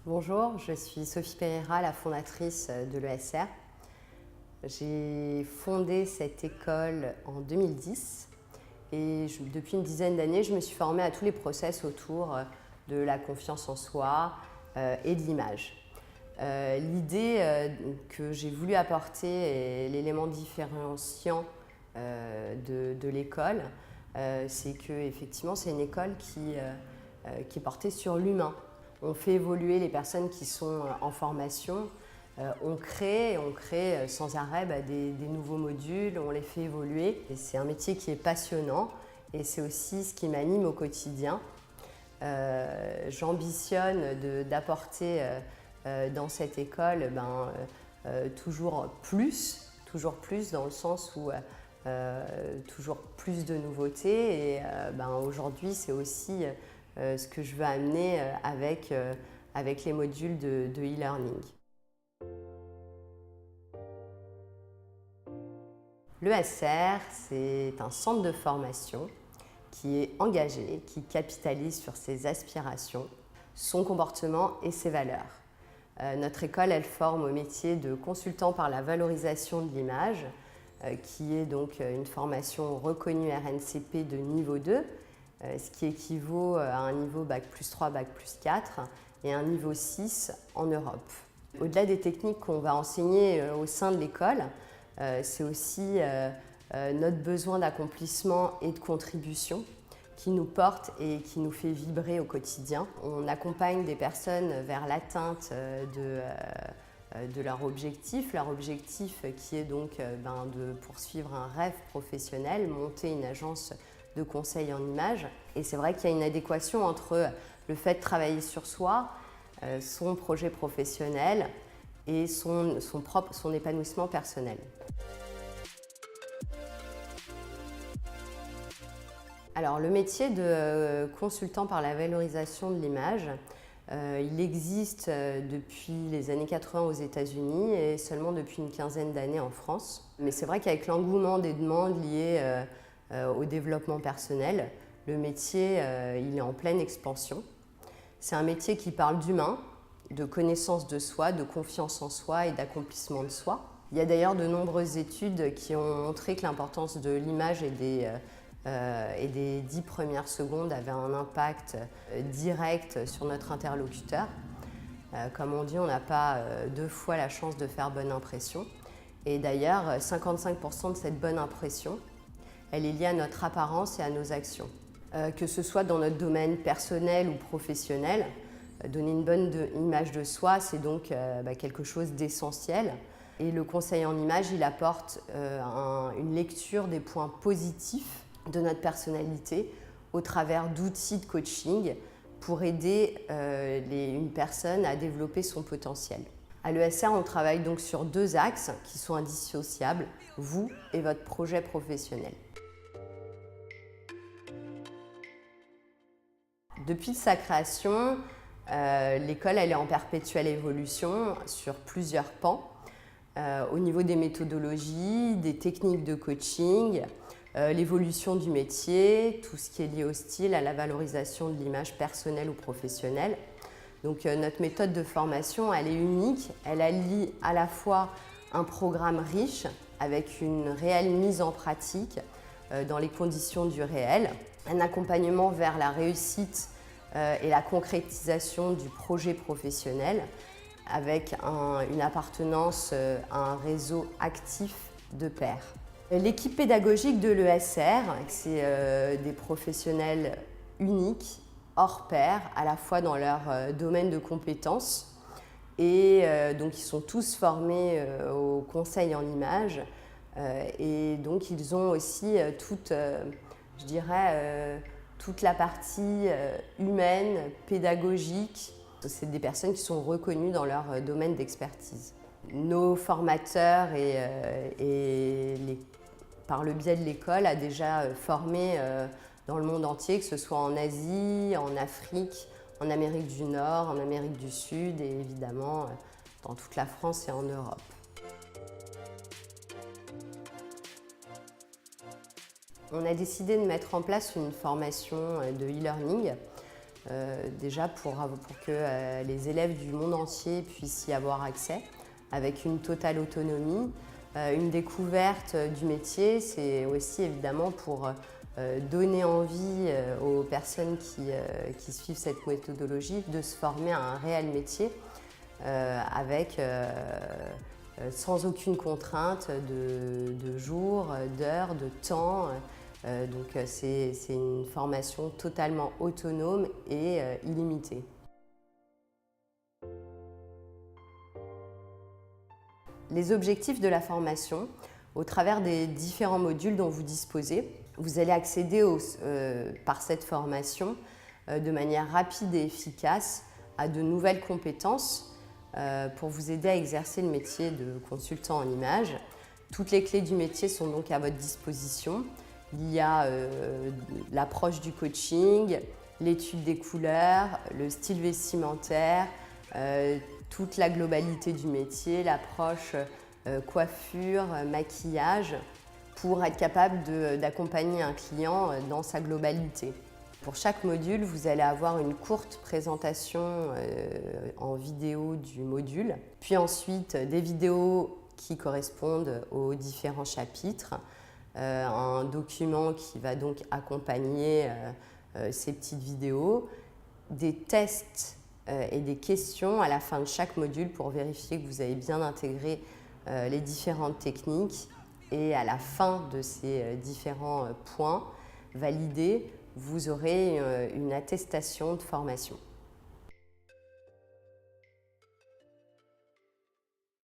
Bonjour, je suis Sophie Pereira, la fondatrice de l'ESR. J'ai fondé cette école en 2010 et depuis une dizaine d'années, je me suis formée à tous les process autour de la confiance en soi et de l'image. L'idée que j'ai voulu apporter et l'élément différenciant de l'école, c'est qu'effectivement, c'est une école qui est portée sur l'humain. On fait évoluer les personnes qui sont en formation, on crée sans arrêt des nouveaux modules, on les fait évoluer. C'est un métier qui est passionnant et c'est aussi ce qui m'anime au quotidien. J'ambitionne d'apporter dans cette école toujours plus dans le sens où toujours plus de nouveautés et aujourd'hui c'est aussi ce que je veux amener avec les modules de e-learning. L'ESR, c'est un centre de formation qui est engagé, qui capitalise sur ses aspirations, son comportement et ses valeurs. Notre école, elle forme au métier de consultant par la valorisation de l'image, qui est donc une formation reconnue RNCP de niveau 2, ce qui équivaut à un niveau Bac+3, Bac+4 et un niveau 6 en Europe. Au-delà des techniques qu'on va enseigner au sein de l'école, c'est aussi notre besoin d'accomplissement et de contribution qui nous porte et qui nous fait vibrer au quotidien. On accompagne des personnes vers l'atteinte de leur objectif qui est donc de poursuivre un rêve professionnel, monter une agence de conseil en images. Et c'est vrai qu'il y a une adéquation entre le fait de travailler sur soi, son projet professionnel et son épanouissement personnel. Alors le métier de consultant par la valorisation de l'image, il existe depuis les années 80 aux États-Unis et seulement depuis une quinzaine d'années en France. Mais c'est vrai qu'avec l'engouement des demandes liées au développement personnel, le métier il est en pleine expansion. C'est un métier qui parle d'humain, de connaissance de soi, de confiance en soi et d'accomplissement de soi. Il y a d'ailleurs de nombreuses études qui ont montré que l'importance de l'image et des 10 premières secondes avait un impact direct sur notre interlocuteur. Comme on dit, on n'a pas deux fois la chance de faire bonne impression. Et d'ailleurs, 55% de cette bonne impression, elle est liée à notre apparence et à nos actions. Que ce soit dans notre domaine personnel ou professionnel, donner une bonne image de soi, c'est donc quelque chose d'essentiel. Et le conseil en image, il apporte une lecture des points positifs de notre personnalité au travers d'outils de coaching pour aider une personne à développer son potentiel. À l'ESR, on travaille donc sur deux axes qui sont indissociables, vous et votre projet professionnel. Depuis sa création, l'école elle est en perpétuelle évolution sur plusieurs pans. Au niveau des méthodologies, des techniques de coaching, l'évolution du métier, tout ce qui est lié au style, à la valorisation de l'image personnelle ou professionnelle. Donc notre méthode de formation, elle est unique, elle allie à la fois un programme riche avec une réelle mise en pratique dans les conditions du réel, un accompagnement vers la réussite et la concrétisation du projet professionnel avec une appartenance à un réseau actif de pairs. L'équipe pédagogique de l'ESR, c'est des professionnels uniques, hors pair, à la fois dans leur domaine de compétences et donc ils sont tous formés au conseil en images et donc ils ont aussi toute la partie humaine, pédagogique. C'est des personnes qui sont reconnues dans leur domaine d'expertise. Nos formateurs par le biais de l'école, a déjà formé dans le monde entier, que ce soit en Asie, en Afrique, en Amérique du Nord, en Amérique du Sud et évidemment dans toute la France et en Europe. On a décidé de mettre en place une formation de e-learning déjà pour que les élèves du monde entier puissent y avoir accès avec une totale autonomie. Une découverte du métier, c'est aussi évidemment pour donner envie aux personnes qui suivent cette méthodologie de se former à un réel métier sans aucune contrainte de jours, d'heures, de temps. Donc c'est une formation totalement autonome et illimitée. Les objectifs de la formation, au travers des différents modules dont vous disposez, vous allez accéder par cette formation de manière rapide et efficace à de nouvelles compétences pour vous aider à exercer le métier de consultant en images. Toutes les clés du métier sont donc à votre disposition. Il y a l'approche du coaching, l'étude des couleurs, le style vestimentaire, toute la globalité du métier, l'approche coiffure, maquillage, pour être capable d'accompagner un client dans sa globalité. Pour chaque module, vous allez avoir une courte présentation en vidéo du module, puis ensuite des vidéos qui correspondent aux différents chapitres, un document qui va donc accompagner ces petites vidéos, des tests et des questions à la fin de chaque module pour vérifier que vous avez bien intégré les différentes techniques, et à la fin de ces différents points validés, vous aurez une attestation de formation.